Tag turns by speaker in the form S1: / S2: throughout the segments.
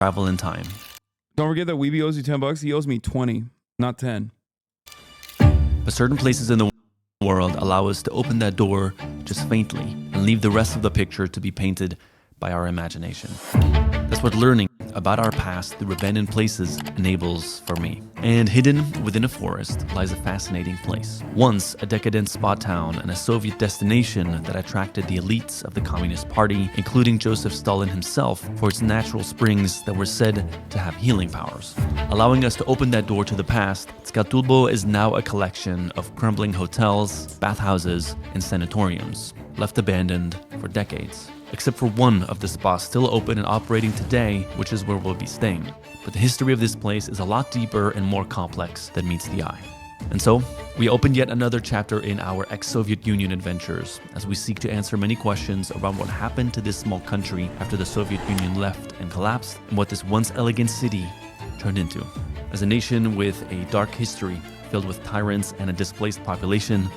S1: travel in time.
S2: Don't forget that Weeby owes you $10. He owes me 20, not 10.
S1: But certain places in the world allow us to open that door just faintly and leave the rest of the picture to be painted by our imagination. That's what learning about our past through abandoned places enables for me. And hidden within a forest lies a fascinating place. Once a decadent spa town and a Soviet destination that attracted the elites of the Communist Party, including Joseph Stalin himself, for its natural springs that were said to have healing powers. Allowing us to open that door to the past, Skatulbo is now a collection of crumbling hotels, bathhouses, and sanatoriums, left abandoned for decades. Except for one of the spas still open and operating today, which is where we'll be staying. But the history of this place is a lot deeper and more complex than meets the eye. And so, we open yet another chapter in our ex-Soviet Union adventures, as we seek to answer many questions around what happened to this small country after the Soviet Union left and collapsed, and what this once elegant city turned into. As a nation with a dark history, filled with tyrants and a displaced population,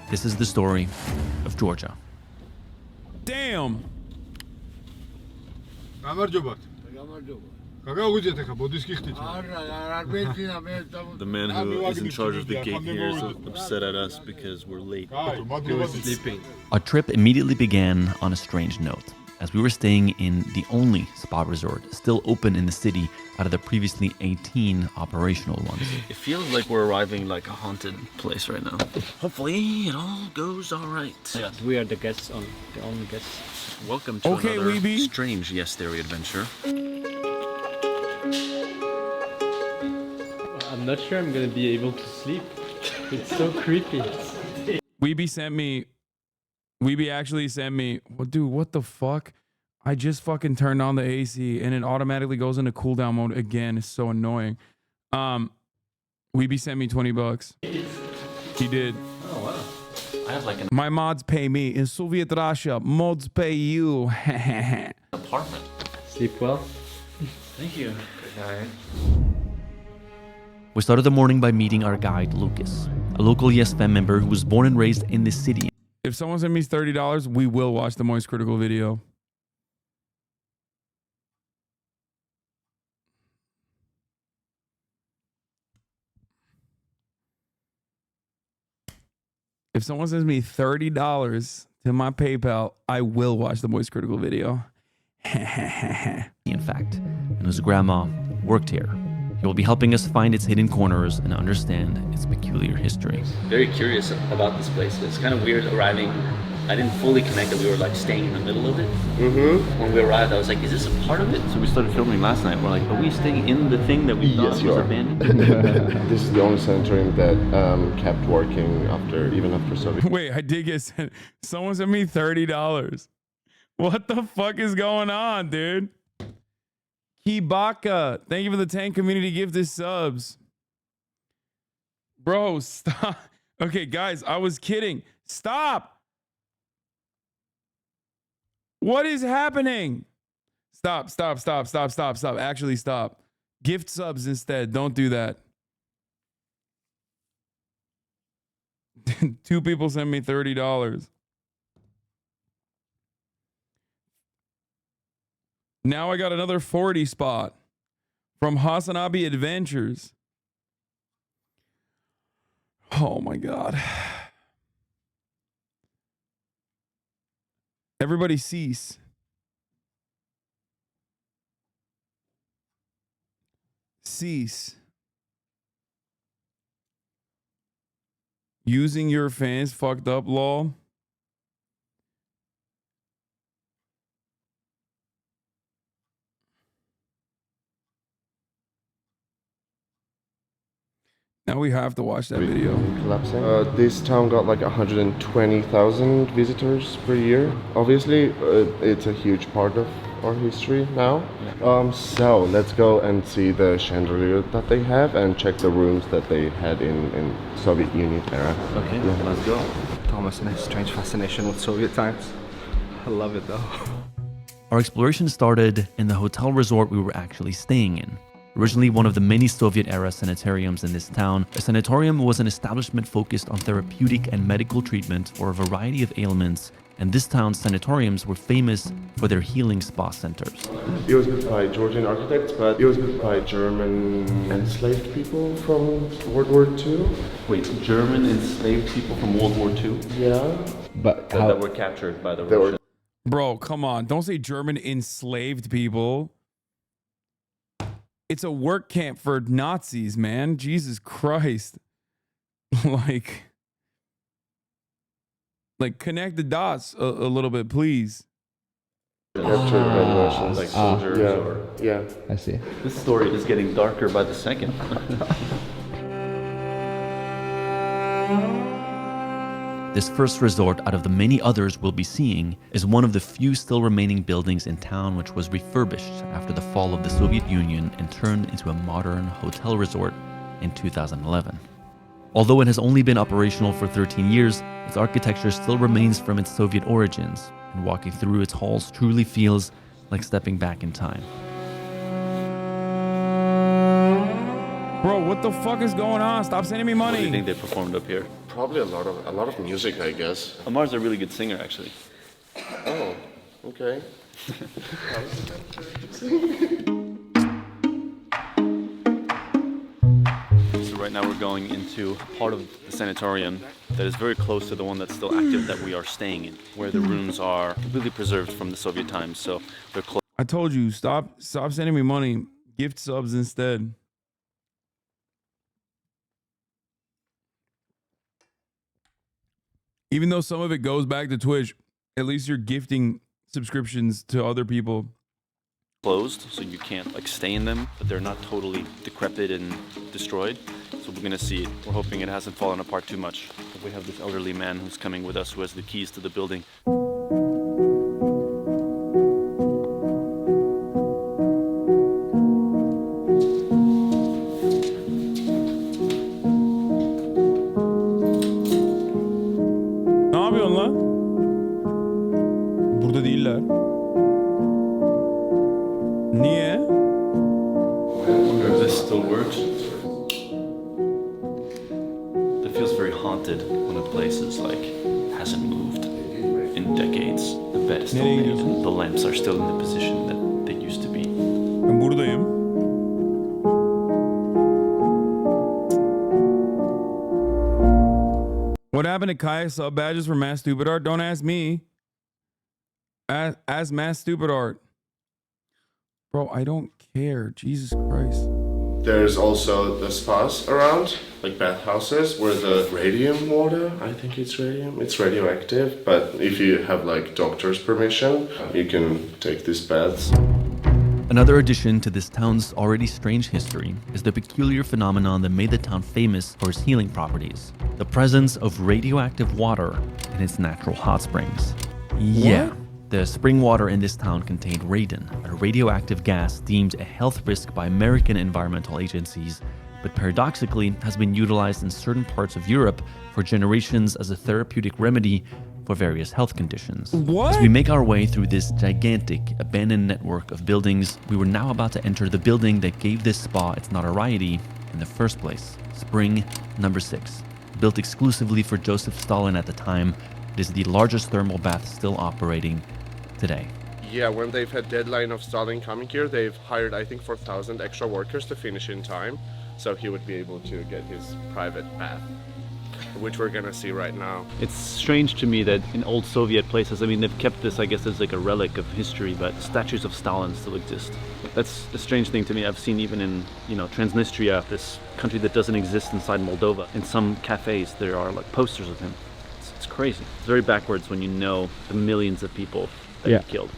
S1: this is the story of Georgia.
S2: Damn!
S3: The
S4: man who is in charge of the gate here is upset at us because we're late. He was sleeping.
S1: Our trip immediately began on a strange note, as we were staying in the only spa resort still open in the city out of the previously 18 operational ones.
S4: It feels like we're arriving like a haunted place right now. Hopefully it all goes all right.
S5: Yes, we are the guests, the only guests.
S4: Welcome to another
S2: Weeby.
S4: strange Yes Theory adventure.
S5: I'm not sure I'm gonna be able to sleep. It's so creepy.
S2: Weeby actually sent me, well, dude, what the fuck? I just fucking turned on the AC and it automatically goes into cooldown mode again. It's so annoying. Weeby sent me $20. He did.
S1: Oh, wow. I have like an
S2: My mods pay me. In Soviet Russia, mods pay you.
S1: apartment.
S5: Sleep well.
S4: Thank you.
S1: We started the morning by meeting our guide, Lucas, a local Yes Fam member who was born and raised in this city.
S2: If someone sent me $30, we will watch the Moist Critical video. If someone sends me $30 to my PayPal, I will watch the Moist Critical video.
S1: In fact, and whose grandma worked here. He will be helping us find its hidden corners and understand its peculiar history.
S4: Very curious about this place. It's kind of weird arriving. I didn't fully connect that we were like staying in the middle of it. When we arrived, I was like, is this a part of it? So we started filming last night. We're like, are we staying in the thing that we thought was abandoned?
S6: This is the only sanatorium that kept working even after Soviet.
S2: Wait, I did get sent. Someone sent me $30. What the fuck is going on, dude? Kibaka, thank you for the 10 community gifted subs. Bro, stop. Okay, guys, I was kidding. Stop. What is happening? Stop. Actually, stop. Gift subs instead. Don't do that. 2 people sent me $30. Now I got another 40 spot from HasanAbi Adventures. Oh my God. Everybody cease. Cease. Using your fans fucked up, lol. Now we have to watch that video.
S6: Collapsing. This town got like 120,000 visitors per year. Obviously, it's a huge part of our history now. So let's go and see the chandelier that they have and check the rooms that they had in Soviet Union era.
S4: Okay, let's go.
S7: Thomas and his strange fascination with Soviet times. I love it though.
S1: Our exploration started in the hotel resort we were actually staying in. Originally one of the many Soviet-era sanitariums in this town, a sanatorium was an establishment focused on therapeutic and medical treatment for a variety of ailments and this town's sanatoriums were famous for their healing spa centers.
S6: It was built by Georgian architects, but it was built by German enslaved people from World War II.
S4: Wait, German enslaved people from World War II?
S6: Yeah.
S7: But
S4: That were captured by the Russians.
S2: Bro, come on. Don't say German enslaved people. It's a work camp for Nazis, man. Jesus Christ. like connect the dots a little bit, please.
S6: Captured by the Russians.
S4: Like soldiers or...
S6: Yeah.
S7: I see.
S4: This story is getting darker by the second.
S1: This first resort out of the many others we'll be seeing is one of the few still remaining buildings in town which was refurbished after the fall of the Soviet Union and turned into a modern hotel resort in 2011. Although it has only been operational for 13 years, its architecture still remains from its Soviet origins, and walking through its halls truly feels like stepping back in time.
S2: Bro, what the fuck is going on? Stop sending me
S4: What do you
S2: money.
S4: think they performed up here?
S6: Probably a lot of music, I guess.
S4: Amar's a really good singer, actually.
S6: Oh, okay.
S4: So right now we're going into part of the sanatorium that is very close to the one that's still active that we are staying in, where the rooms are completely preserved from the Soviet times. So they're close.
S2: I told you, stop sending me money. Gift subs instead. Even though some of it goes back to Twitch, at least you're gifting subscriptions to other people.
S4: Closed, so you can't like stay in them, but they're not totally decrepit and destroyed. So we're gonna see it. We're hoping it hasn't fallen apart too much. But we have this elderly man who's coming with us who has the keys to the building.
S2: Ne yapıyorsun lan? Burada değiller. Niye?
S4: If this still works. It feels very haunted when a place is like hasn't moved in decades. The bed is still
S2: Nereye
S4: made
S2: gidiyorsun?
S4: and the lamps are still in the position that they used to be.
S2: Ben buradayım. What happened to Kaya sub badges for Mass Stupid Art? Don't ask me. Ask Mass Stupid Art. Bro, I don't care. Jesus Christ.
S6: There's also the spas around, like bathhouses, where the radium water, I think it's radium, it's radioactive, but if you have like doctor's permission, you can take these baths.
S1: Another addition to this town's already strange history is the peculiar phenomenon that made the town famous for its healing properties: the presence of radioactive water in its natural hot springs. Yeah, the spring water in this town contained radon, a radioactive gas deemed a health risk by American environmental agencies, but paradoxically has been utilized in certain parts of Europe for generations as a therapeutic remedy for various health conditions.
S2: What?
S1: As we make our way through this gigantic, abandoned network of buildings, we were now about to enter the building that gave this spa its notoriety in the first place. Spring number 6. Built exclusively for Joseph Stalin at the time, it is the largest thermal bath still operating today.
S6: Yeah, when they've had deadline of Stalin coming here, they've hired, I think, 4,000 extra workers to finish in time, so he would be able to get his private bath, which we're gonna see right now.
S4: It's strange to me that in old Soviet places, I mean, they've kept this, I guess, as like a relic of history, but statues of Stalin still exist. That's a strange thing to me. I've seen even in, Transnistria, this country that doesn't exist inside Moldova, in some cafes, there are like posters of him. It's crazy. It's very backwards when you know the millions of people that he killed.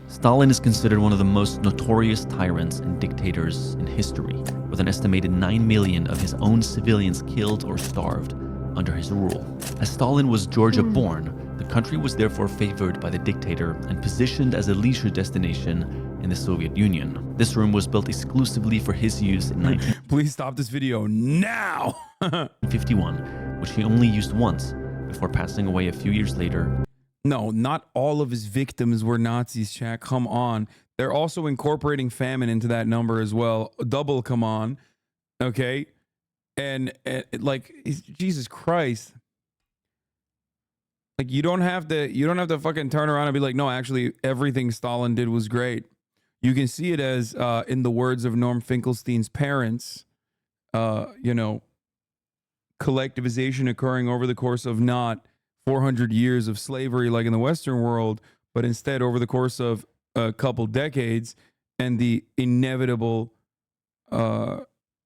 S1: Stalin is considered one of the most notorious tyrants and dictators in history, with an estimated 9 million of his own civilians killed or starved under his rule. As Stalin was Georgia born, the country was therefore favored by the dictator and positioned as a leisure destination in the Soviet Union. This room was built exclusively for his use in
S2: Please stop this video now.
S1: 1951, which he only used once before passing away a few years later.
S2: No, not all of his victims were Nazis, chat. Come on. They're also incorporating famine into that number as well. Double, come on. Okay? And like, Jesus Christ. Like you don't have to fucking turn around and be like, no, actually everything Stalin did was great. You can see it as, in the words of Norm Finkelstein's parents, you know, collectivization occurring over the course of not 400 years of slavery like in the Western world, but instead over the course of a couple decades, and the inevitable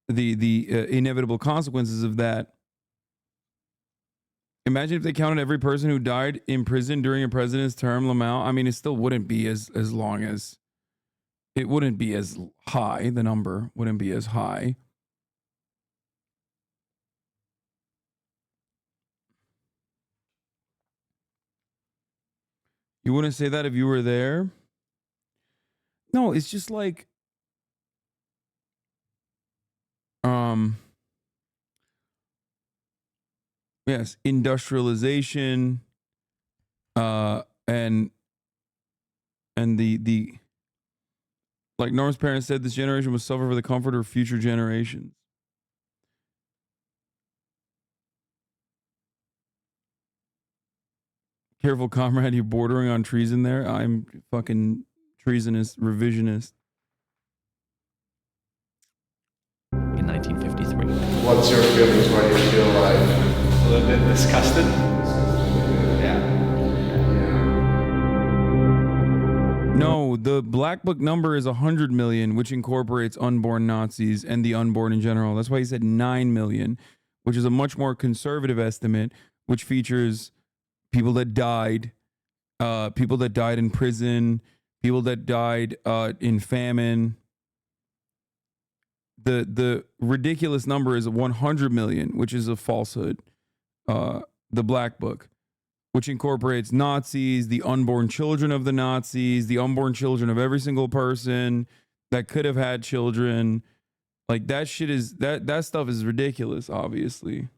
S2: inevitable consequences of that. Imagine if they counted every person who died in prison during a president's term, Lamau. I mean, it still wouldn't be as long as, it wouldn't be as high. The number wouldn't be as high. You wouldn't say that if you were there? No, it's just like, yes, industrialization, and the like Norm's parents said, this generation will suffer for the comfort of future generations. Careful, comrade, you're bordering on treason there. I'm fucking treasonous, revisionist.
S1: In 1953.
S6: What's your feelings when you feel like
S7: A little bit disgusted.
S2: No, the Black Book number is 100 million, which incorporates unborn Nazis and the unborn in general. That's why he said 9 million, which is a much more conservative estimate, which features people that died in prison, people that died in famine. The ridiculous number is 100 million, which is a falsehood. The Black Book, which incorporates Nazis, the unborn children of the Nazis, the unborn children of every single person that could have had children. Like that shit is, that stuff is ridiculous, obviously.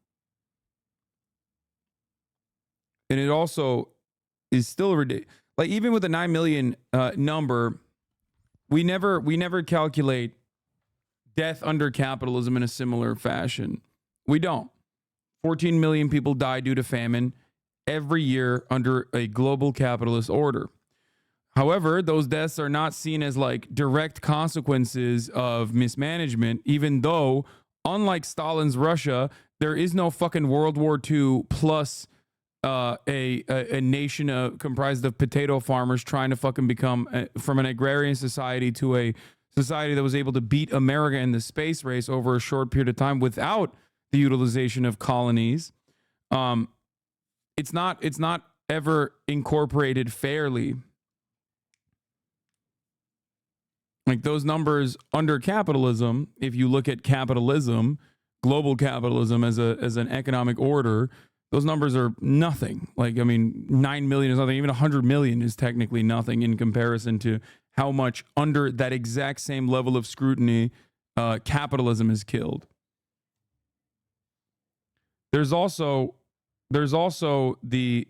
S2: And it also is still ridiculous. Like even with the 9 million number, we never calculate death under capitalism in a similar fashion. We don't. 14 million people die due to famine every year under a global capitalist order. However, those deaths are not seen as like direct consequences of mismanagement, even though, unlike Stalin's Russia, there is no fucking World War II plus a nation comprised of potato farmers trying to fucking become from an agrarian society to a society that was able to beat America in the space race over a short period of time without the utilization of colonies. It's not ever incorporated fairly. Like those numbers under capitalism, if you look at capitalism, global capitalism as an economic order, those numbers are nothing. Like, I mean, 9 million is nothing. Even 100 million is technically nothing in comparison to how much under that exact same level of scrutiny capitalism is killed. There's also the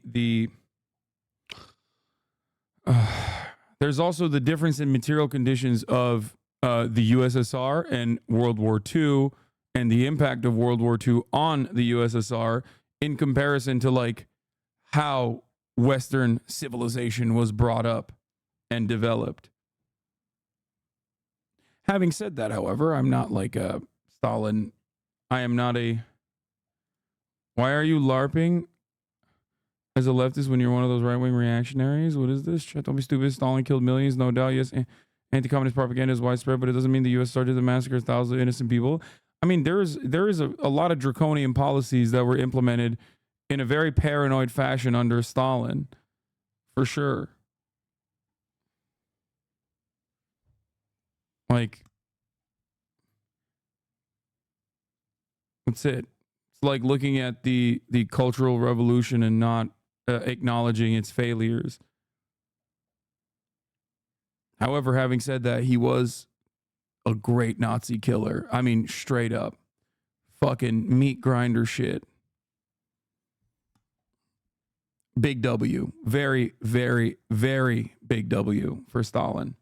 S2: there's also the difference in material conditions of the USSR and World War II, and the impact of World War II on the USSR in comparison to like how Western civilization was brought up and developed. Having said that, however, I'm not like a Stalin. I am not a... Why are you LARPing as a leftist when you're one of those right-wing reactionaries? What is this? Don't be stupid. Stalin killed millions, no doubt. Yes, anti-communist propaganda is widespread, but it doesn't mean the U.S. started the massacre of thousands of innocent people. I mean, there is a lot of draconian policies that were implemented in a very paranoid fashion under Stalin, for sure. Like, that's it. It's like looking at the Cultural Revolution and not acknowledging its failures. However, having said that, he was a great Nazi killer. I mean, straight up. Fucking meat grinder shit. Big W. Very, very, very big W for Stalin.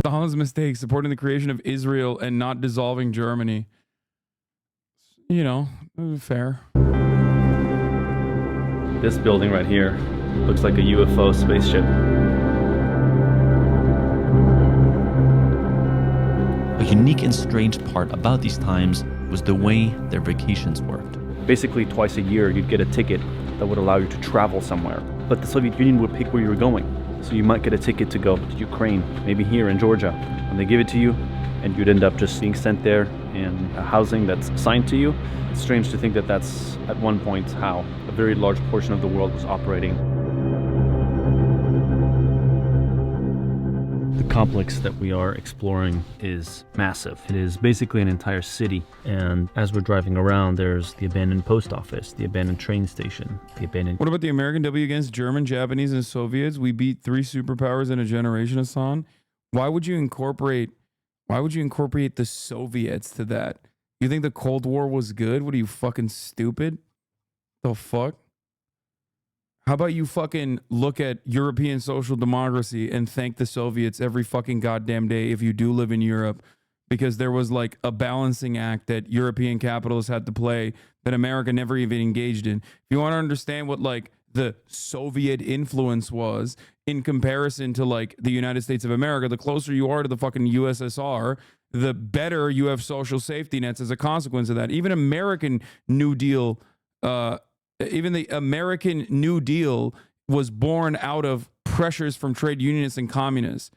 S2: Stalin's mistake, supporting the creation of Israel and not dissolving Germany. You know, fair.
S4: This building right here looks like a UFO spaceship.
S1: A unique and strange part about these times was the way their vacations worked.
S4: Basically, twice a year, you'd get a ticket that would allow you to travel somewhere. But the Soviet Union would pick where you were going. So you might get a ticket to go to Ukraine, maybe here in Georgia. And they give it to you, and you'd end up just being sent there in a housing that's assigned to you. It's strange to think that that's, at one point, how a very large portion of the world was operating. The complex that we are exploring is massive. It is basically an entire city, and as we're driving around, there's the abandoned post office, the abandoned train station, the abandoned...
S2: What about the American W against German, Japanese, and Soviets? We beat 3 superpowers in a generation, Hasan. Why would you incorporate the Soviets to that? You think the Cold War was good? What are you, fucking stupid? The fuck? How about you fucking look at European social democracy and thank the Soviets every fucking goddamn day if you do live in Europe, because there was like a balancing act that European capitalists had to play that America never even engaged in. If you want to understand what like the Soviet influence was in comparison to like the United States of America, the closer you are to the fucking USSR, the better you have social safety nets as a consequence of that. Even American New Deal, even the American New Deal was born out of pressures from trade unionists and communists.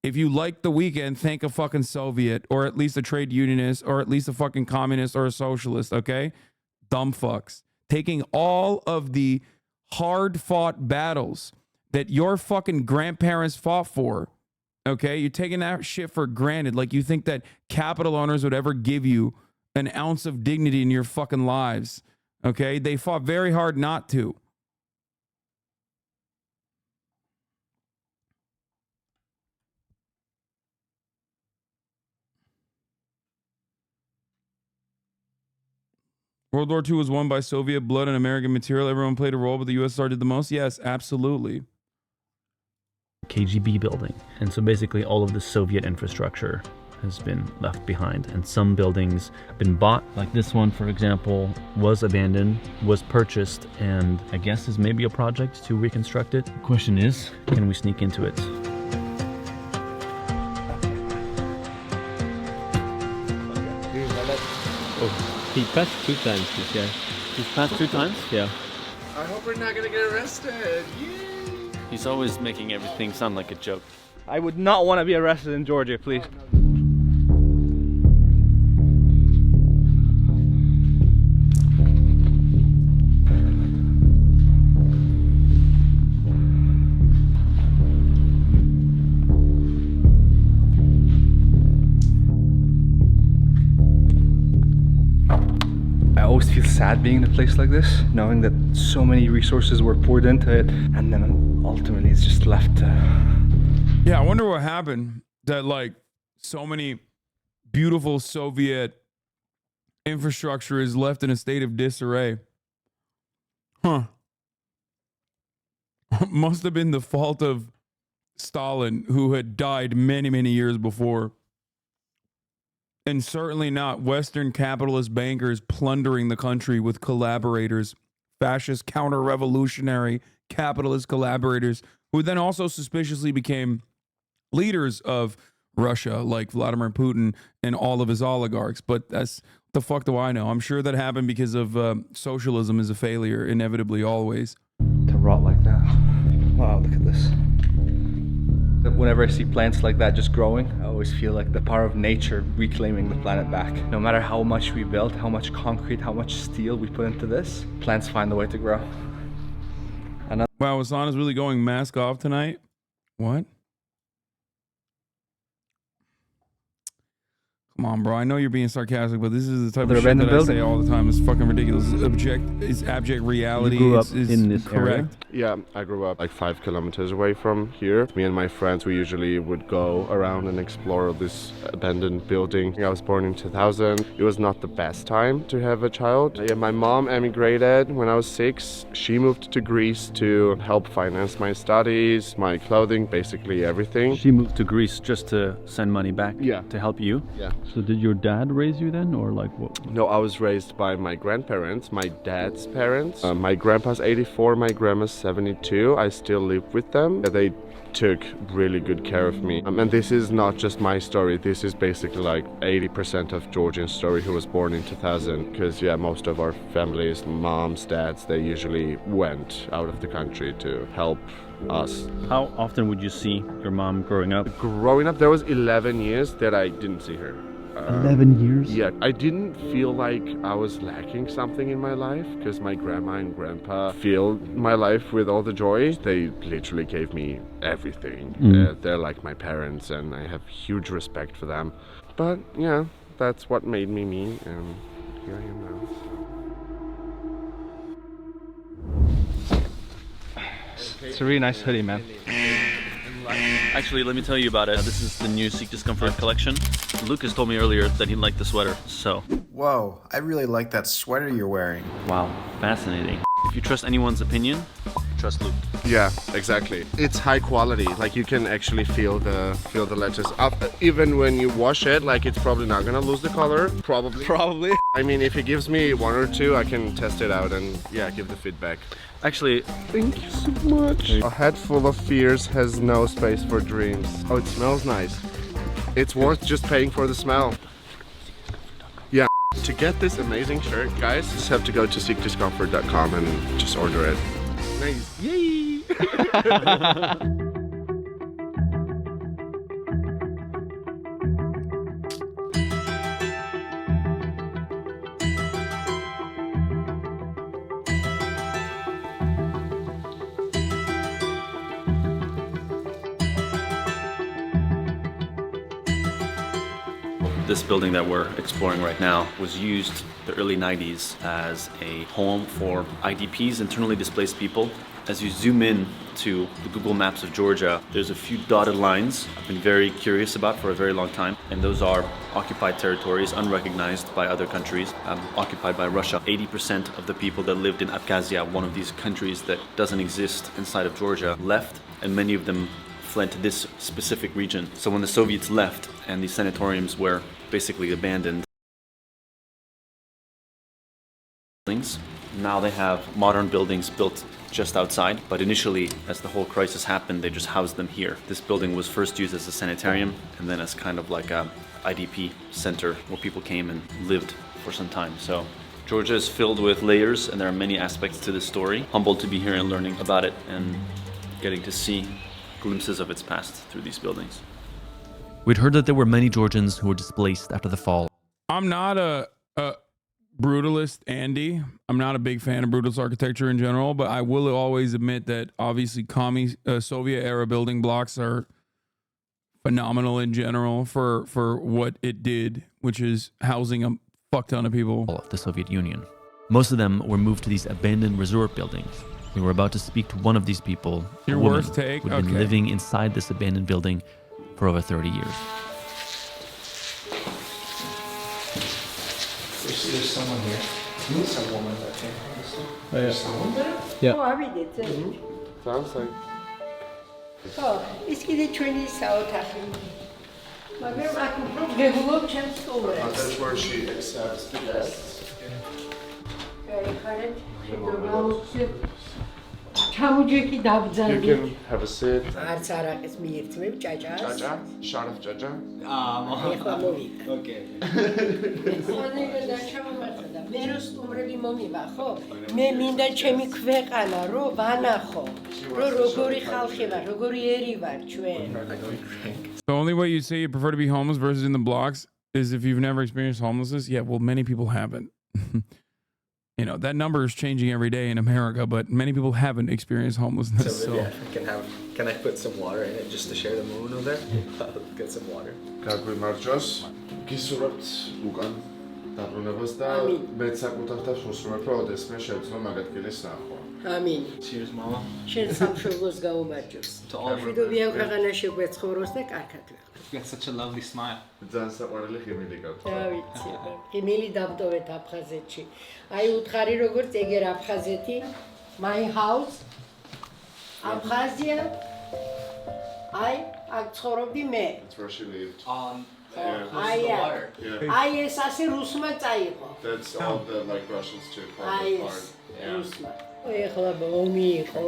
S2: If you like the weekend, thank a fucking Soviet, or at least a trade unionist, or at least a fucking communist or a socialist, okay? Dumb fucks. Taking all of the hard-fought battles that your fucking grandparents fought for, okay? You're taking that shit for granted. Like you think that capital owners would ever give you an ounce of dignity in your fucking lives. Okay, they fought very hard not to. World War II was won by Soviet blood and American material. Everyone played a role, but the USSR did the most? Yes, absolutely.
S4: KGB building. And so basically all of the Soviet infrastructure has been left behind, and some buildings have been bought, like this one for example was abandoned, was purchased, and I guess is maybe a project to reconstruct it. The question is, can we sneak into it?
S5: Oh, he passed 2 times this guy.
S4: He's passed 2 times?
S5: Yeah.
S6: I hope we're not gonna get arrested. Yay!
S4: He's always making everything sound like a joke.
S7: I would not want to be arrested in Georgia, please. I always feel sad being in a place like this, knowing that so many resources were poured into it, and then ultimately it's just left to...
S2: Yeah, I wonder what happened that like so many beautiful Soviet infrastructure is left in a state of disarray. Huh. Must have been the fault of Stalin, who had died many, many years before. And certainly not Western capitalist bankers plundering the country with collaborators, fascist counter-revolutionary capitalist collaborators, who then also suspiciously became leaders of Russia, like Vladimir Putin and all of his oligarchs. But that's the fuck do I know? I'm sure that happened because of socialism is a failure, inevitably, always.
S7: To rot like that. Wow, look at this. Whenever I see plants like that just growing, I always feel like the power of nature reclaiming the planet back. No matter how much we build, how much concrete, how much steel we put into this, plants find a way to grow.
S2: Wow, Hasan is really going mask off tonight? What? Come on, bro. I know you're being sarcastic, but this is the type
S7: The
S2: of shit that
S7: abandoned
S2: I say
S7: building?
S2: all the time. It's fucking ridiculous. It's abject reality.
S5: grew up
S2: It's
S5: in this
S2: correct.
S6: Yeah, I grew up like 5 kilometers away from here. Me and my friends, we usually would go around and explore this abandoned building. I was born in 2000. It was not the best time to have a child. Yeah, my mom emigrated when I was 6. She moved to Greece to help finance my studies, my clothing, basically everything.
S4: She moved to Greece just to send money back
S6: Yeah.
S4: to help you.
S6: Yeah.
S5: So did your dad raise you then, or like what?
S6: No, I was raised by my grandparents, my dad's parents. My grandpa's 84, my grandma's 72. I still live with them. They took really good care of me. And this is not just my story. This is basically like 80% of Georgian story who was born in 2000. Because yeah, most of our families, moms, dads, they usually went out of the country to help us.
S4: How often would you see your mom growing up?
S6: Growing up, there was 11 years that I didn't see her.
S5: 11 years?
S6: Yeah, I didn't feel like I was lacking something in my life because my grandma and grandpa filled my life with all the joy. They literally gave me everything. They're like my parents and I have huge respect for them. But yeah, that's what made me me, and here I am now.
S7: It's a really nice hoodie, man.
S4: Actually, let me tell you about it. This is the new Seek Discomfort collection. Lucas told me earlier that he liked the sweater, so.
S3: Whoa, I really like that sweater you're wearing.
S4: Wow, fascinating. If you trust anyone's opinion, trust Luke.
S6: Yeah, exactly. It's high quality. Like you can actually feel the letters up. Even when you wash it, like it's probably not gonna lose the color. Probably. I mean, if he gives me 1 or 2, I can test it out and yeah, give the feedback.
S4: Actually,
S6: Thank you so much. A head full of fears has no space for dreams. Oh, it smells nice. It's worth just paying for the smell. Yeah. To get this amazing shirt, guys, just have to go to seekdiscomfort.com and just order it. Nice. Yay!
S4: this building that we're exploring right now was used the early 90s as a home for IDPs, internally displaced people. As you zoom in to the Google Maps of Georgia, there's a few dotted lines I've been very curious about for a very long time, and those are occupied territories, unrecognized by other countries, occupied by Russia. 80% of the people that lived in Abkhazia, one of these countries that doesn't exist inside of Georgia, left, and many of them fled to this specific region. So when the Soviets left and these sanatoriums were basically abandoned, now they have modern buildings built just outside, but initially, as the whole crisis happened, they just housed them here. This building was first used as a sanitarium and then as kind of like a IDP center where people came and lived for some time. So Georgia is filled with layers and there are many aspects to this story. Humbled to be here and learning about it and getting to see glimpses of its past through these buildings.
S1: We'd heard that there were many Georgians who were displaced after the fall.
S2: I'm not a brutalist, Andy. I'm not a big fan of brutalist architecture in general, but I will always admit that obviously Soviet era building blocks are phenomenal in general for what it did, which is housing a fuck ton of people.
S1: Of the Soviet Union. Most of them were moved to these abandoned resort buildings. We were about to speak to one of these people,
S2: Your
S1: a woman
S2: worst take?
S1: who'd been
S2: Okay.
S1: living inside this abandoned building for over 30 years.
S8: There's someone here. Some woman that came.
S5: Oh, yeah.
S8: Someone there?
S5: Yeah.
S6: Sounds like.
S9: ისკიდე ჩვენი საოთახი. მაგრამ აქ უფრო გეგულობ ჩემს სტუმრებს.
S6: That's where she accepts the guests.
S9: გაიხარეთ, ჩამოჯექი
S6: You
S9: დაბძანდი.
S6: can have a sit.
S9: არც არაყის მიირთმევ ჭაჭას.
S6: Jaja, shot of Jaja.
S9: ეხლა მოვიდა. ოკეი. ხონეგა და ჩამომართა და მე რო სტუმრები მომივა, ხო? მე მინდა ჩემი ქვეყანა რო ვანახო. რო როგორი ხალხი ვარ, როგორი ერი ვარ ჩვენ.
S2: The only way you say you prefer to be homeless versus in the blocks is if you've never experienced homelessness. Yeah, well, many people haven't. You know, that number is changing every day in America, but many people haven't experienced homelessness.
S8: So maybe I can have Can I put some water in it just to share the moon over there? Get some water.
S6: გაგვიმარჯოს. გისურვებთ უკან დაბრუნებას და მეც საკუთარ თავს ვუსურვებ, რომ ოდესმე შევძლო მაგ ადგილის ნახვა.
S9: ამინ.
S8: Cheers, mama.
S9: შენ სამშობლოს გაუმარჯოს. მშვიდობიან ქვეყანაში გვეცხოვროს და კარგად ვიყო.
S8: You got such a lovely smile.
S6: ძალიან საყვარელი ღიმილი გაქვს.
S9: რა ვიცი, ღიმილი დავტოვეთ აფხაზეთში. აი უთხარი როგორც ეგერ აფხაზეთი, my house, Abkhazia. აი აქ ცხოვრობდი მე.
S6: That's where she lived.
S9: აი აი ეს ასე რუსმა წაიღო.
S6: That's all the like Russians took from
S9: აი
S6: the
S9: ეს
S6: part.
S9: რუსმა. ეხლა ომი იყო,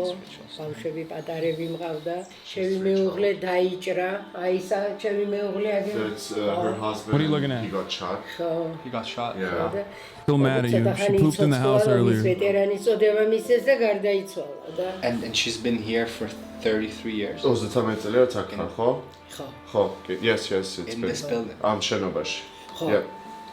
S9: ბავშვები პატარები მყავდა, ჩემი მეუღლე დაიჭრა, აი ისა ჩემი მეუღლე აგერ.
S6: That's her husband.
S2: What are you looking at?
S6: He got shot.
S8: He got shot.
S6: Yeah.
S2: Still mad at you. She pooped in the house earlier.
S9: ვეტერანი წოდება მისცეს და გარდაიცვალა და
S8: And she's been here for 33 years.
S6: 33 წელია აქ ხარ, ხო?
S9: ხო.
S6: ხო, yes, it's
S8: In
S6: been.
S8: this building.
S6: შენობაში.
S9: ხო.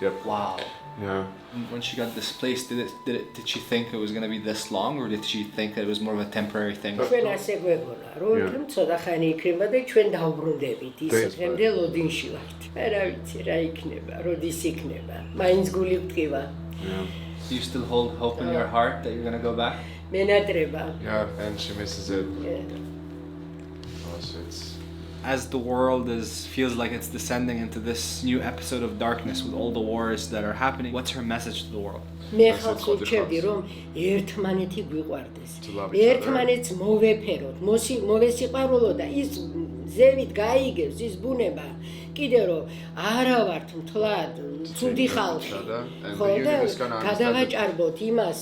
S6: Yep.
S8: Wow.
S6: Yeah.
S8: When she got displaced, did she think it was gonna be this long, or did she think that it was more of a temporary thing?
S9: ჩვენ ასე გვეგონა, რომ იქნებ ცოტა ხანი იქნება და ჩვენ დავბრუნდებით ისე დღემდე ლოდინში ვართ. რა ვიცი რა იქნება, როდის იქნება. მაინც გული ვტკივა.
S8: Do you still hold hope in your heart that you're gonna go back?
S9: მენატრება.
S6: Yeah, and she misses it.
S9: Yeah.
S6: So it's
S8: As the world feels like it's descending into this new episode of darkness with all the wars that are happening, what's her message to the world?
S9: მე ხალხს ვუჩერდი რომ ერთმანეთი გვიყვარდეს. ერთმანეთს მოვეფეროთ, მოვესიყვარულო და ის ზევით გაიგებს ის ბუნება. კიდე რომ არა ვართ მთლად ცუდი ხალხი. ხო და გადავაჭარბოთ იმას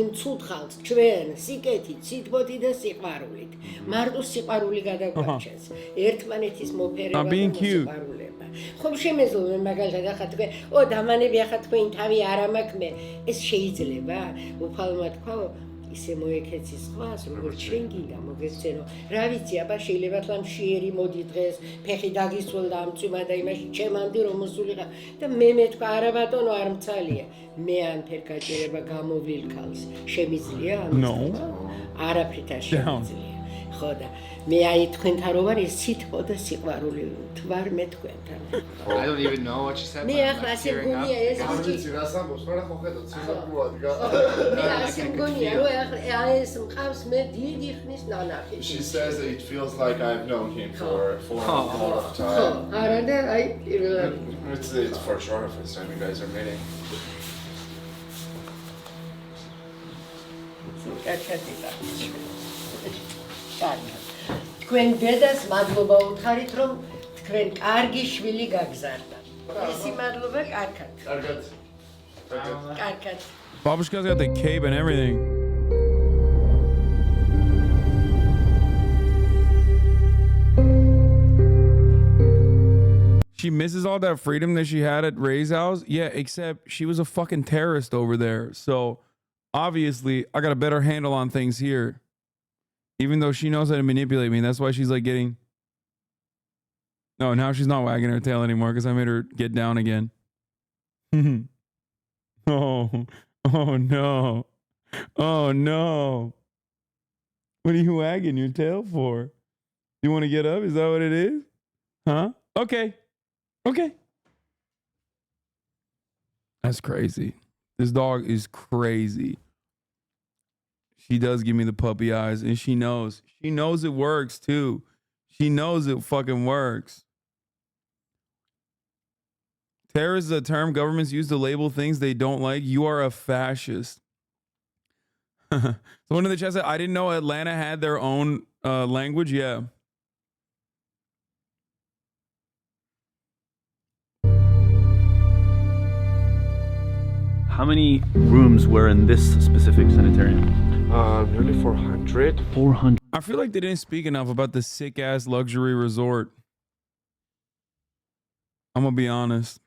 S9: იმ ცუდ ხალხს ჩვენ სიკეთით, სიტყვით და სიყვარულით. მარტო სიყვარული გადაგვაჩენს. ერთმანეთის მოფერება და სიყვარულება. ხომ შემეძლო მე მაგალითად ახლა თქვენ, ო დამანები ახლა თქვენ თავი არ ამაქვს მე. ეს შეიძლება? უფალმა თქვა ისე მოეკეცის ხვას, როგორც შენ გინდა მოგეცენო. რა ვიცი, აბა შეიძლება თლამშიერი მოდი დღეს, ფეხი დაგისველ და ამწვიმა და იმაში ჩემანდი რომ მოსულიყა და მე მეთქვა არა ბატონო არ მცალია. მე ამ ფერგაჭერება გამოვლილ ქალს. შემიძლია ამის? არაფრით არ შემიძლია. ხო და მე აი თქვენთან რო ვარ ეს სიტყვა და სიყვარული თვარ მე თქვენთან.
S8: I don't even know what she said.
S9: მე ახლა ასე მგონია ეს
S6: ვიცი რას ამბობს, მაგრამ ხო ხედავ, ციხე ადგა.
S9: მე ასე მგონია რომ ახლა ეს მყავს მე დიდი ხნის ნანახი.
S6: She says that it feels like I've known him for a lot of
S9: ხო,
S6: time.
S9: არა და აი პირველად
S6: It's for sure the first time you guys are meeting.
S9: თქვენ დედას მადლობა უთხარით რომ თქვენ კარგი შვილი გაგზარდა. ისი მადლობა კარგად. კარგად.
S2: Babushka's got the cape and everything. She misses all that freedom that she had at Ray's house. Yeah, except she was a fucking terrorist over there. So obviously I got a better handle on things here. Even though she knows how to manipulate me. That's why she's like getting... No, now she's not wagging her tail anymore because I made her get down again. Oh no. Oh no. What are you wagging your tail for? You want to get up? Is that what it is? Huh? Okay. Okay. That's crazy. This dog is crazy. She does give me the puppy eyes and she knows. She knows it works too. She knows it fucking works. Terrorist is a term governments use to label things they don't like. You are a fascist. So one in the chat said, I didn't know Atlanta had their own language. Yeah.
S4: How many rooms were in this specific sanitarium?
S6: Nearly 400.
S4: 400.
S2: I feel like they didn't speak enough about the sick ass luxury resort. I'm gonna be honest.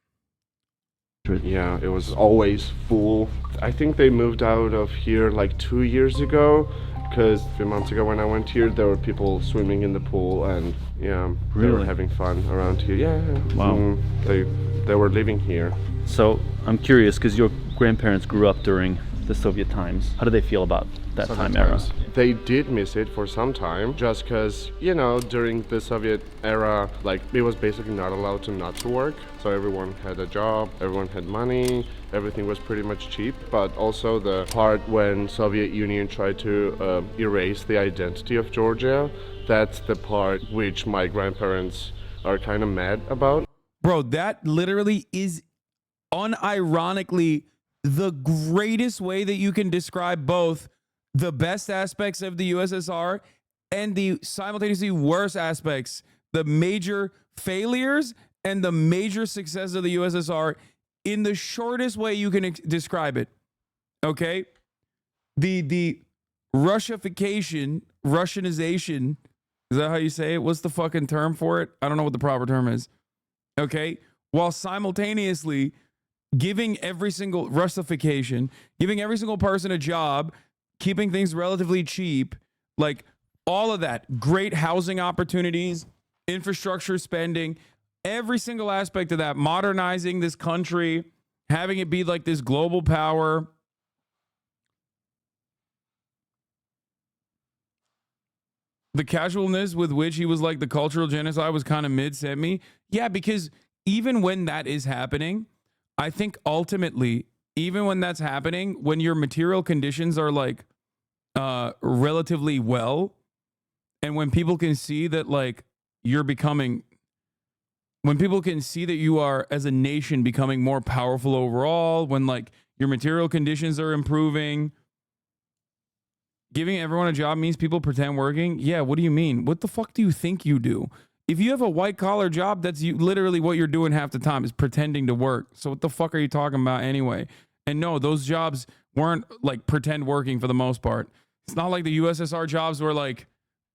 S6: Yeah, it was always full. I think they moved out of here like 2 years ago because a few months ago when I went here, there were people swimming in the pool and yeah, they were having fun around here. Yeah.
S4: Wow.
S6: They were living here.
S4: So I'm curious because your grandparents grew up during the Soviet times. How do they feel about that time era?
S6: They did miss it for some time, just because, you know, during the Soviet era, like, it was basically not allowed to not to work. So everyone had a job, everyone had money, everything was pretty much cheap. But also the part when Soviet Union tried to erase the identity of Georgia, that's the part which my grandparents are kind of mad about.
S2: Bro, that literally is unironically the greatest way that you can describe both the best aspects of the USSR and the simultaneously worst aspects, the major failures and the major success of the USSR in the shortest way you can describe it. Okay? The Russianization, is that how you say it? What's the fucking term for it? I don't know what the proper term is. Okay? While simultaneously giving every single Russification, giving every single person a job, keeping things relatively cheap, like all of that, great housing opportunities, infrastructure spending, every single aspect of that, modernizing this country, having it be like this global power. The casualness with which he was like the cultural genocide was kind of mid-semi. Yeah, because even when that is happening, I think ultimately, even when that's happening, when your material conditions are like relatively well, and when people can see that like you're becoming, when people can see that you are as a nation becoming more powerful overall, when like your material conditions are improving, giving everyone a job means people pretend working. Yeah, what do you mean? What the fuck do you think you do? If you have a white collar job, that's literally what you're doing half the time is pretending to work. So what the fuck are you talking about anyway? And no, those jobs weren't like pretend working for the most part. It's not like the USSR jobs were like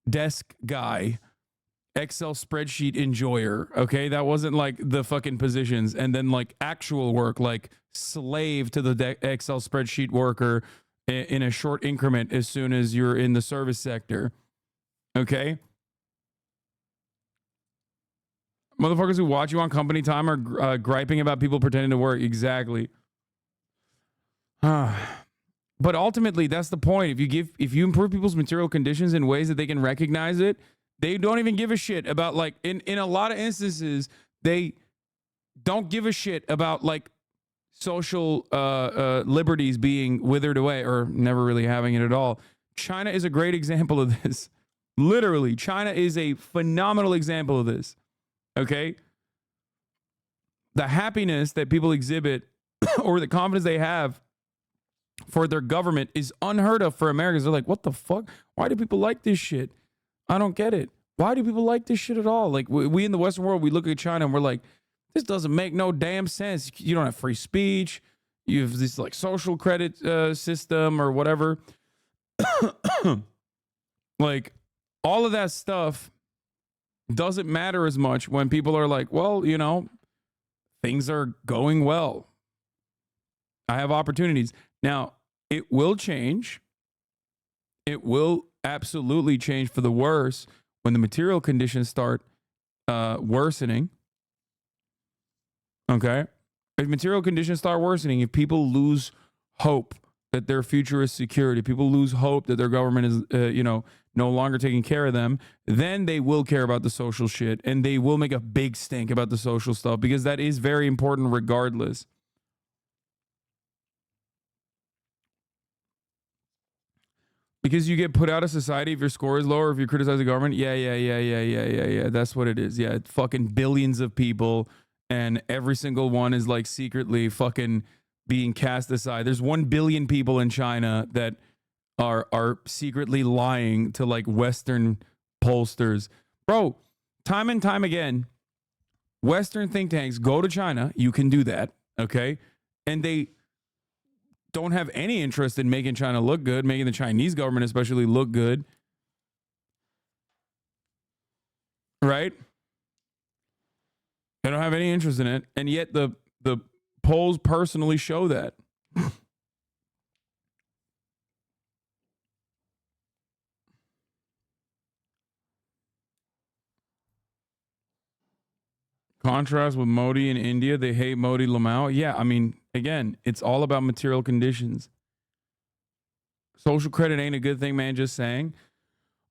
S2: desk guy, Excel spreadsheet enjoyer. Okay, that wasn't like the fucking positions. And then like actual work, like slave to the Excel spreadsheet worker in a short increment as soon as you're in the service sector. Okay. Motherfuckers who watch you on company time are griping about people pretending to work. Exactly. But ultimately, that's the point. If you improve people's material conditions in ways that they can recognize it, they don't even give a shit about like in a lot of instances, they don't give a shit about like social liberties being withered away or never really having it at all. China is a great example of this. Literally, China is a phenomenal example of this. Okay? The happiness that people exhibit or the confidence they have for their government is unheard of for Americans. They're like, what the fuck? Why do people like this shit? I don't get it. Why do people like this shit at all? Like we in the Western world, we look at China and we're like, this doesn't make no damn sense. You don't have free speech. You have this like social credit system or whatever. Like all of that stuff doesn't matter as much when people are like, well, you know, things are going well. I have opportunities. Now, it will change. It will absolutely change for the worse when the material conditions start worsening. Okay? If material conditions start worsening, if people lose hope that their future is secured, if people lose hope that their government is, no longer taking care of them, then they will care about the social shit and they will make a big stink about the social stuff because that is very important regardless. Because you get put out of society if your score is lower, if you criticize the government. Yeah. That's what it is. Yeah, fucking billions of people and every single one is like secretly fucking being cast aside. There's 1 billion people in China that are secretly lying to like Western pollsters. Bro, time and time again, Western think tanks go to China. You can do that, okay? And they don't have any interest in making China look good, making the Chinese government especially look good. Right? They don't have any interest in it. And yet the polls personally show that. Contrast with Modi in India, they hate Modi Lamau. Yeah, I mean, again, it's all about material conditions. Social credit ain't a good thing, man. Just saying.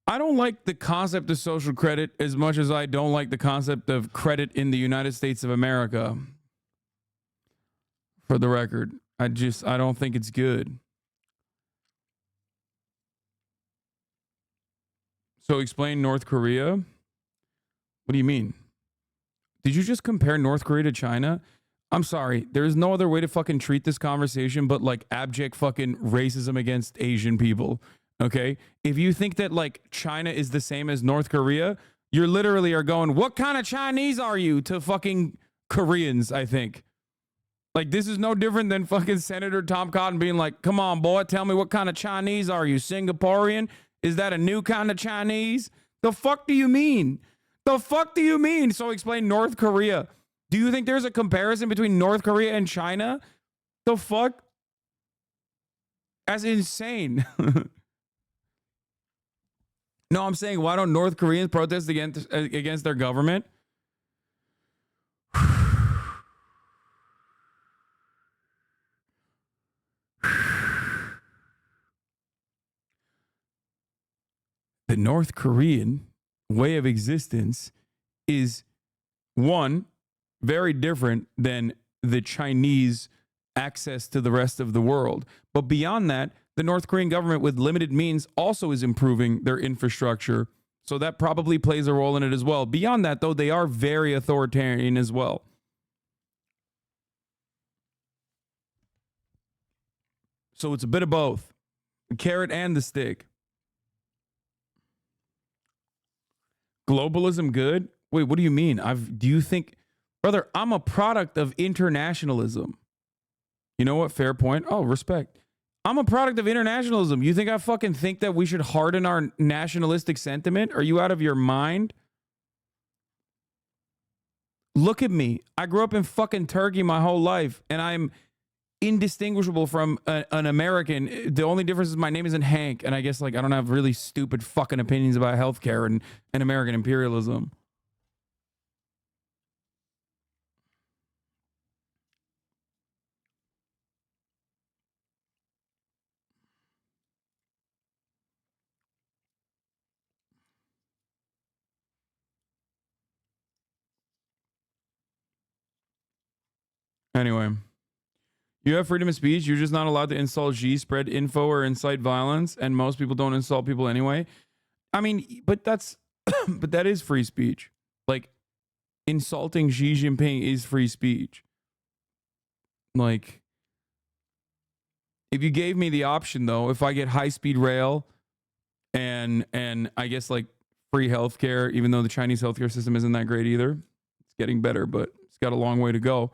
S2: I don't like the concept of social credit as much as I don't like the concept of credit in the United States of America. For the record, I don't think it's good. So explain North Korea. What do you mean? Did you just compare North Korea to China? I'm sorry. There's no other way to fucking treat this conversation but like abject fucking racism against Asian people. Okay? If you think that like China is the same as North Korea, you literally are going, what kind of Chinese are you to fucking Koreans, I think. Like this is no different than fucking Senator Tom Cotton being like, come on, boy, tell me what kind of Chinese are you? Singaporean? Is that a new kind of Chinese? The fuck do you mean? The fuck do you mean? So explain North Korea. Do you think there's a comparison between North Korea and China? The fuck? That's insane. No, I'm saying, why don't North Koreans protest against their government? The North Korean way of existence is, one, very different than the Chinese access to the rest of the world. But beyond that, the North Korean government with limited means also is improving their infrastructure. So that probably plays a role in it as well. Beyond that, though, they are very authoritarian as well. So it's a bit of both, the carrot and the stick. Globalism good? Wait, what do you mean? Do you think, brother, I'm a product of internationalism. You know what? Fair point. Oh, respect. I'm a product of internationalism. You think I fucking think that we should harden our nationalistic sentiment? Are you out of your mind? Look at me. I grew up in fucking Turkey my whole life, and I'm indistinguishable from an American. The only difference is my name isn't Hank, and I guess like I don't have really stupid fucking opinions about healthcare and American imperialism. Anyway, you have freedom of speech. You're just not allowed to insult Xi, spread info, or incite violence. And most people don't insult people anyway. I mean, but that's, but that is free speech. Like, insulting Xi Jinping is free speech. Like, if you gave me the option, though, if I get high-speed rail and I guess like free healthcare, even though the Chinese healthcare system isn't that great either, it's getting better, but it's got a long way to go.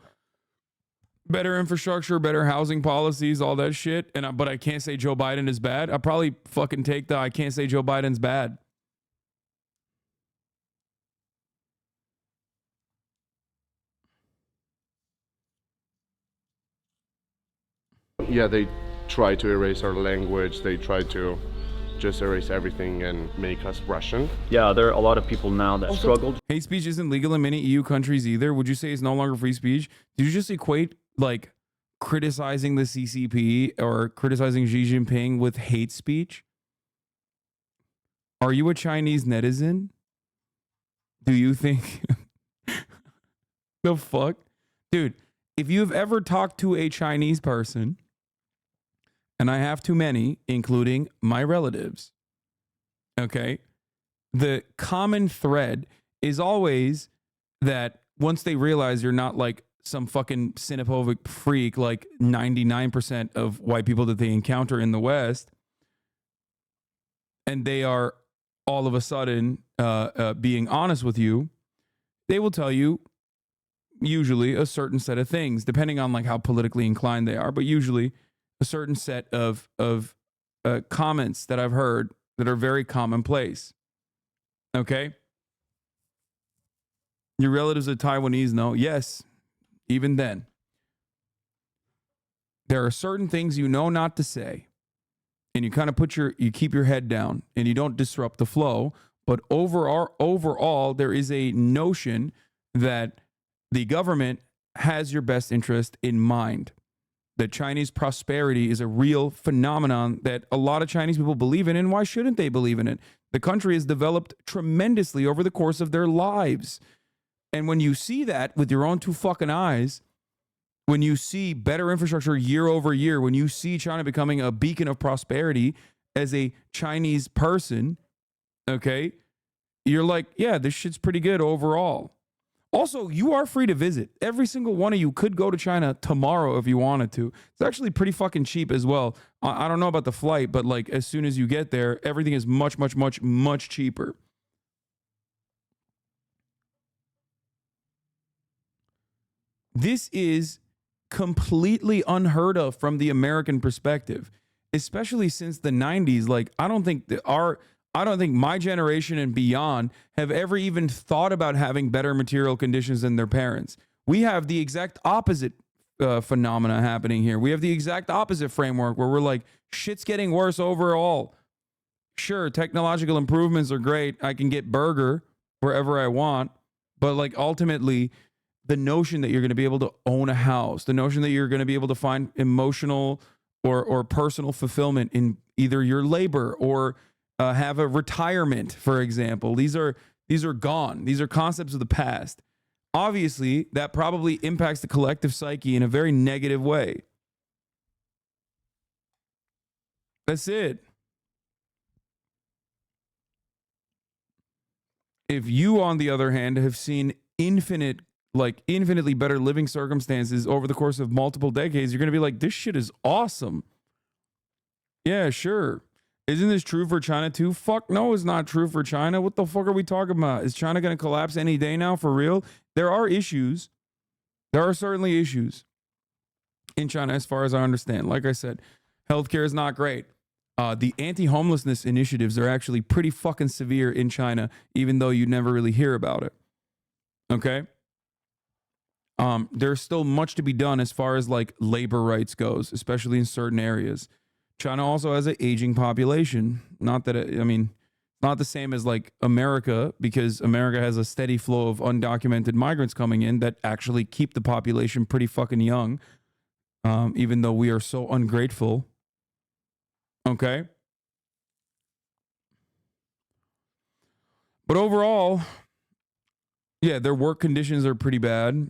S2: Better infrastructure, better housing policies, all that shit. But I can't say Joe Biden is bad. I'll probably fucking take I can't say Joe Biden's bad.
S6: Yeah, they try to erase our language. They try to just erase everything and make us Russian.
S4: Yeah, there are a lot of people now that struggled.
S2: Hate speech isn't legal in many EU countries either. Would you say it's no longer free speech? Did you just equate like criticizing the CCP or criticizing Xi Jinping with hate speech? Are you a Chinese netizen? Do you think the fuck? Dude, if you've ever talked to a Chinese person, and I have too many, including my relatives, okay, the common thread is always that once they realize you're not like some fucking xenophobic freak like 99% of white people that they encounter in the West, and they are all of a sudden being honest with you, they will tell you usually a certain set of things, depending on like how politically inclined they are, but usually a certain set of comments that I've heard that are very commonplace. Okay? Your relatives are Taiwanese? No. Yes. Even then. There are certain things you know not to say. And you kind of you keep your head down and you don't disrupt the flow. But overall, there is a notion that the government has your best interest in mind. that Chinese prosperity is a real phenomenon that a lot of Chinese people believe in, and why shouldn't they believe in it? The country has developed tremendously over the course of their lives. And when you see that with your own two fucking eyes, when you see better infrastructure year over year, when you see China becoming a beacon of prosperity as a Chinese person, okay, you're like, yeah, this shit's pretty good overall. Also, you are free to visit. Every single one of you could go to China tomorrow if you wanted to. It's actually pretty fucking cheap as well. I don't know about the flight, but like as soon as you get there, everything is much, much, much, much cheaper. This is completely unheard of from the American perspective, especially since the 90s. Like, I don't think my generation and beyond have ever even thought about having better material conditions than their parents. We have the exact opposite phenomena happening here. We have the exact opposite framework where we're like, shit's getting worse overall. Sure, technological improvements are great. I can get burger wherever I want, but like ultimately, the notion that you're going to be able to own a house, the notion that you're going to be able to find emotional or personal fulfillment in either your labor or have a retirement, for example, these are gone. These are concepts of the past. Obviously, that probably impacts the collective psyche in a very negative way. That's it. If you, on the other hand, have seen infinitely better living circumstances over the course of multiple decades, you're going to be like, this shit is awesome. Yeah, sure. Isn't this true for China too? Fuck no, it's not true for China. What the fuck are we talking about? Is China going to collapse any day now for real? There are issues. There are certainly issues in China as far as I understand. Like I said, healthcare is not great. The anti-homelessness initiatives are actually pretty fucking severe in China, even though you never really hear about it. Okay? There's still much to be done as far as like labor rights goes, especially in certain areas. China also has an aging population. Not that not the same as like America, because America has a steady flow of undocumented migrants coming in that actually keep the population pretty fucking young, even though we are so ungrateful. Okay. But overall, yeah, their work conditions are pretty bad.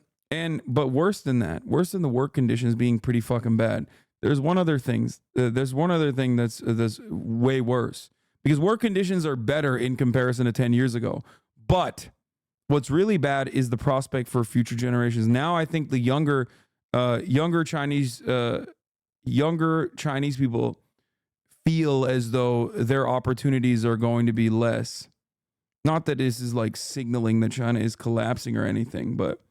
S2: But worse than that, worse than the work conditions being pretty fucking bad, there's one other thing. There's one other thing that's way worse, because work conditions are better in comparison to 10 years ago. But what's really bad is the prospect for future generations. Now, I think the younger Chinese people feel as though their opportunities are going to be less. Not that this is like signaling that China is collapsing or anything, but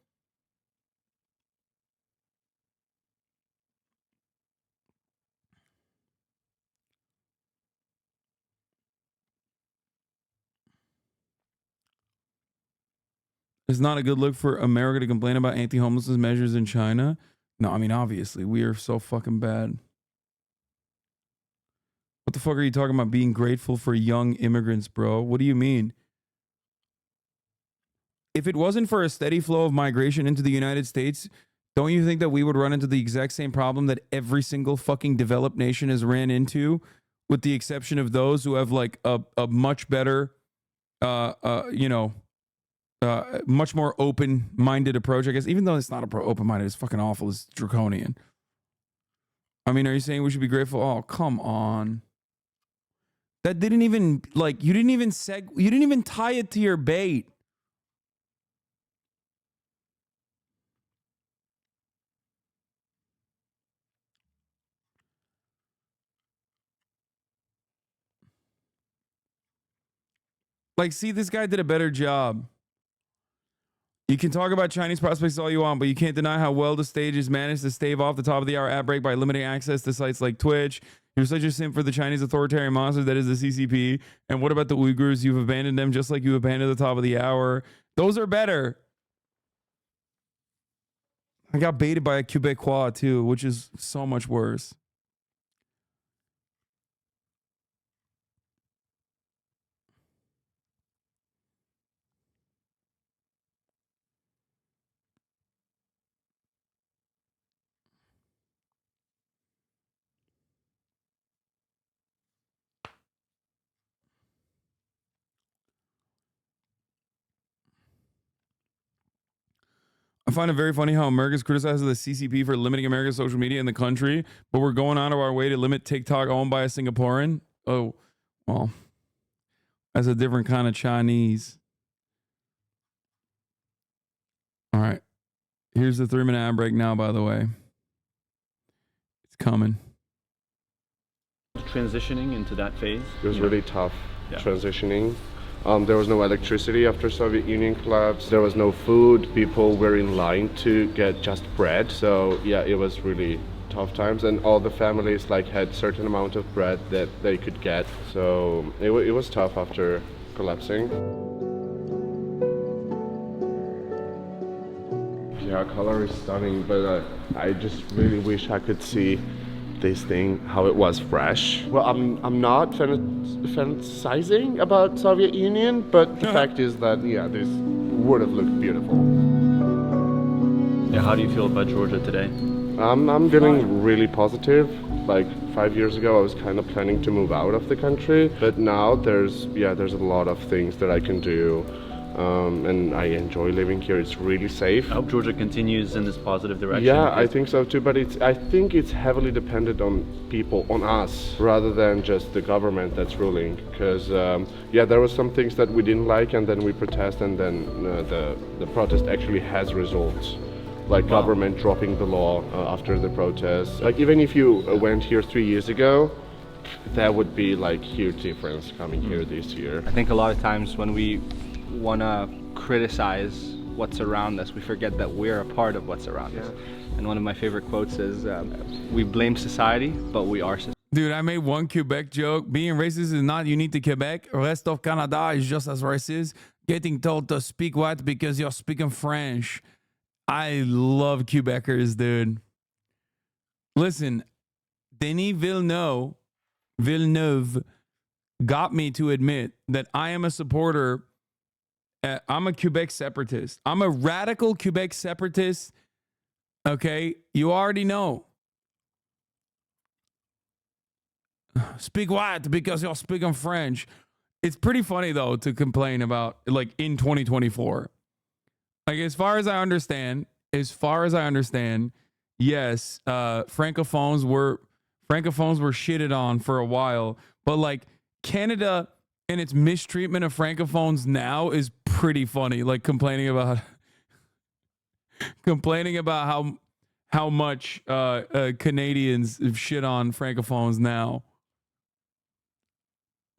S2: it's not a good look for America to complain about anti-homelessness measures in China. No, I mean, obviously, we are so fucking bad. What the fuck are you talking about being grateful for young immigrants, bro? What do you mean? If it wasn't for a steady flow of migration into the United States, don't you think that we would run into the exact same problem that every single fucking developed nation has ran into, with the exception of those who have like a much better, much more open-minded approach, I guess, even though it's not open-minded, it's fucking awful, it's draconian. I mean, are you saying we should be grateful? Oh, come on. That didn't even, like, you didn't even tie it to your bait. Like, see, this guy did a better job. You can talk about Chinese prospects all you want, but you can't deny how well the stage has managed to stave off the top of the hour ad break by limiting access to sites like Twitch. You're such a simp for the Chinese authoritarian monster that is the CCP. And what about the Uyghurs? You've abandoned them just like you abandoned the top of the hour. Those are better. I got baited by a Quebecois too, which is so much worse. find it very funny how Americans criticize the CCP for limiting American social media in the country, but we're going out of our way to limit TikTok owned by a Singaporean. Oh, well, that's a different kind of Chinese. All right. Here's the 3-minute ad break now, by the way. It's coming.
S1: Transitioning into that phase?
S6: It was really tough transitioning. There was no electricity after Soviet Union collapse. There was no food. People were in line to get just bread. So yeah, it was really tough times, and all the families like had certain amount of bread that they could get. So it was tough after collapsing. Yeah, color is stunning, but I just really wish I could see this thing how it was fresh. Well, I'm not fantasizing about Soviet Union, but the fact is that yeah, this would have looked beautiful.
S1: Yeah, how do you feel about Georgia today?
S6: I'm feeling really positive. Like 5 years ago, I was kind of planning to move out of the country, but now there's a lot of things that I can do. And I enjoy living here. It's really safe.
S1: I hope Georgia continues in this positive direction.
S6: Yeah, I think so too, but I think it's heavily dependent on people, on us, rather than just the government that's ruling. Because yeah, there were some things that we didn't like, and then we protest, and then the protest actually has results. Like government dropping the law after the protest. Like even if you went here 3 years ago, that would be like huge difference coming here this year.
S7: I think a lot of times when we want to criticize what's around us, we forget that we're a part of what's around us. And one of my favorite quotes is, we blame society, but we are society.
S2: Dude, I made one Quebec joke. Being racist is not unique to Quebec. The rest of Canada is just as racist. Getting told to speak white because you're speaking French. I love Quebecers, dude. Listen, Denis Villeneuve got me to admit that I am a supporter. I'm a Quebec separatist. I'm a radical Quebec separatist. Okay, you already know. Speak white because you're speaking French. It's pretty funny though to complain about like in 2024. Like as far as I understand, yes, francophones were shitted on for a while, but like Canada and its mistreatment of francophones now is pretty funny. Like complaining about how much Canadians shit on francophones now.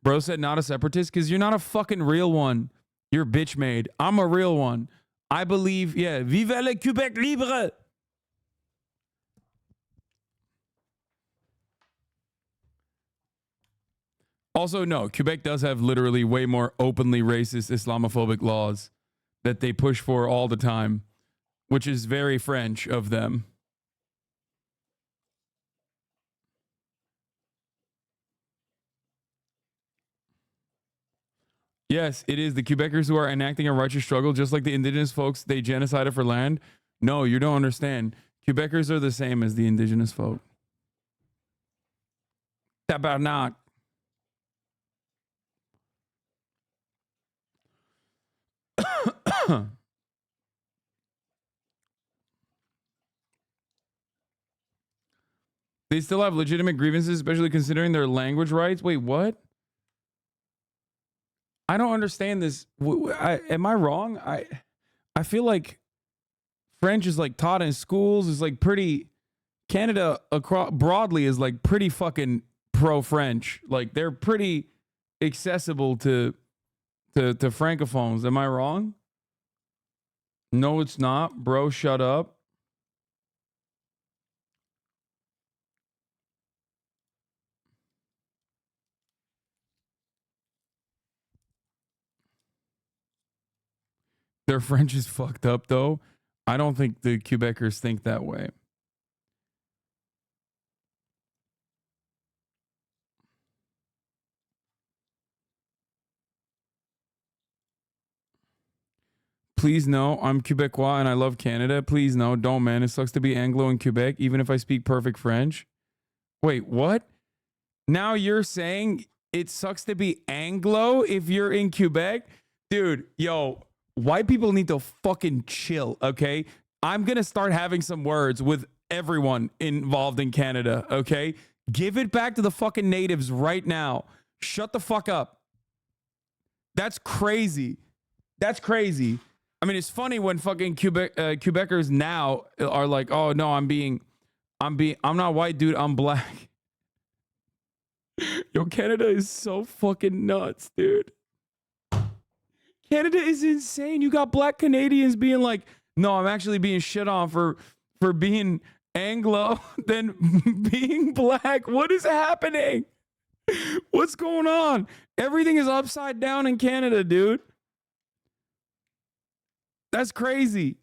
S2: Bro said not a separatist because you're not a fucking real one. You're bitch made. I'm a real one. I believe, yeah, vive le Québec libre. Also, no, Quebec does have literally way more openly racist Islamophobic laws that they push for all the time, which is very French of them. Yes, it is the Quebecers who are enacting a righteous struggle, just like the indigenous folks they genocided for land. No, you don't understand. Quebecers are the same as the indigenous folk. Tabarnak. They still have legitimate grievances, especially considering their language rights. Wait, what? I don't understand this. Am I wrong? I feel like French is like taught in schools. Is like pretty. Canada broadly is like pretty fucking pro-French. Like they're pretty accessible to francophones. Am I wrong? No, it's not, bro. Shut up. Their French is fucked up, though. I don't think the Quebecers think that way. Please no, I'm Quebecois and I love Canada. Please no, don't, man. It sucks to be Anglo in Quebec, even if I speak perfect French. Wait, what? Now you're saying it sucks to be Anglo if you're in Quebec? Dude, yo, white people need to fucking chill, okay? I'm going to start having some words with everyone involved in Canada, okay? Give it back to the fucking natives right now. Shut the fuck up. That's crazy. That's crazy. I mean, it's funny when fucking Quebecers now are like, oh no, I'm not white, dude, I'm black. Yo, Canada is so fucking nuts, dude. Canada is insane. You got black Canadians being like, no, I'm actually being shit on for being Anglo than being black. What is happening? What's going on? Everything is upside down in Canada, dude. That's crazy.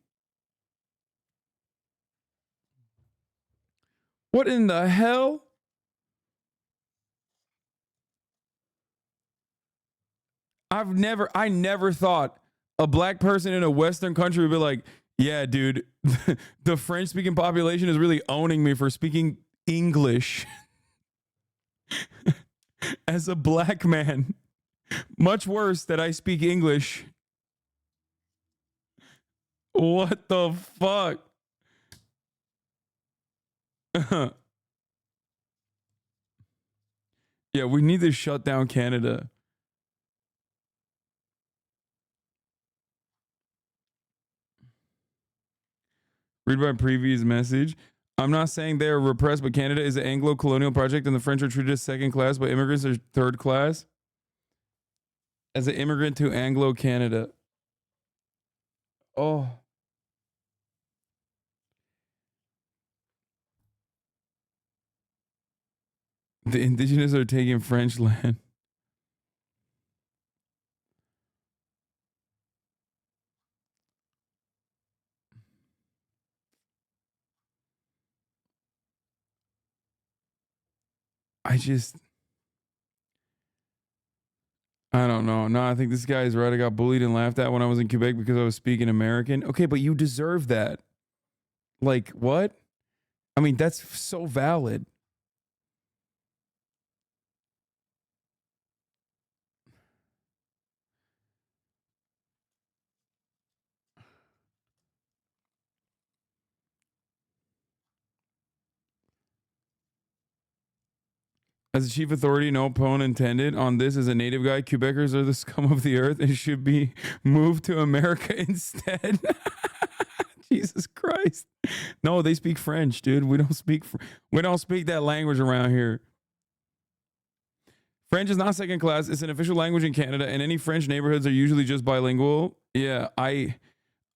S2: What in the hell? I never thought a black person in a Western country would be like, yeah, dude, the French speaking population is really owning me for speaking English as a black man. Much worse that I speak English. What the fuck? Yeah, we need to shut down Canada. Read my previous message. I'm not saying they are repressed, but Canada is an Anglo-colonial project and the French are treated as second class, but immigrants are third class. As an immigrant to Anglo-Canada. Oh. The indigenous are taking French land. I don't know. No, I think this guy is right. I got bullied and laughed at when I was in Quebec because I was speaking American. Okay, but you deserve that. Like, what? I mean, that's so valid. As a chief authority, no pun intended, on this as a native guy, Quebecers are the scum of the earth and should be moved to America instead. Jesus Christ. No, they speak French, dude. We don't speak that language around here. French is not second class. It's an official language in Canada, and any French neighborhoods are usually just bilingual. Yeah, I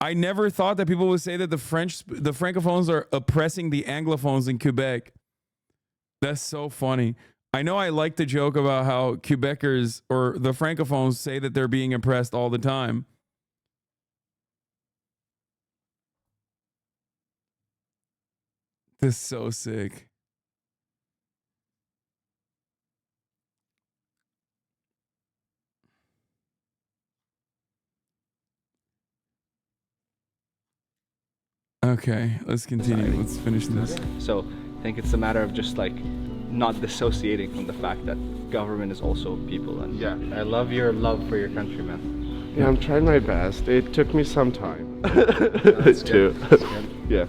S2: never thought that people would say that the francophones are oppressing the anglophones in Quebec. That's so funny. I know I like to joke about how Quebecers or the francophones say that they're being oppressed all the time. This is so sick. Okay, let's continue. Let's finish this.
S7: So I think it's a matter of just like not dissociating from the fact that government is also people. And
S6: Yeah.
S7: I love your love for your country, man.
S6: Yeah, I'm trying my best. It took me some time.
S7: That's
S6: too. Yeah.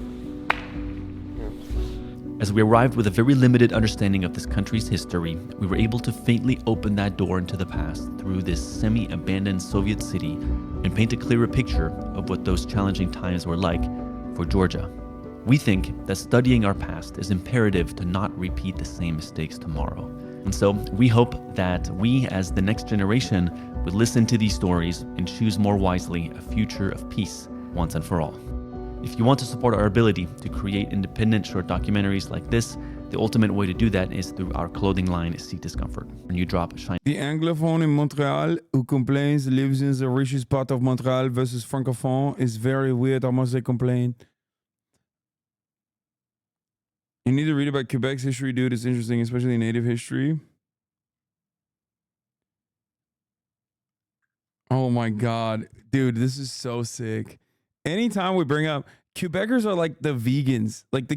S1: As we arrived with a very limited understanding of this country's history, we were able to faintly open that door into the past through this semi-abandoned Soviet city and paint a clearer picture of what those challenging times were like for Georgia. We think that studying our past is imperative to not repeat the same mistakes tomorrow. And so we hope that we, as the next generation, would listen to these stories and choose more wisely a future of peace once and for all. If you want to support our ability to create independent short documentaries like this, the ultimate way to do that is through our clothing line, Seek Discomfort. When you drop shine.
S2: The Anglophone in Montreal who complains lives in the richest part of Montreal versus Francophone is very weird. How much they complain. You need to read about Quebec's history, dude. It's interesting, especially native history. Oh my God. Dude, this is so sick. Anytime we bring up, Quebecers are like the vegans. Like the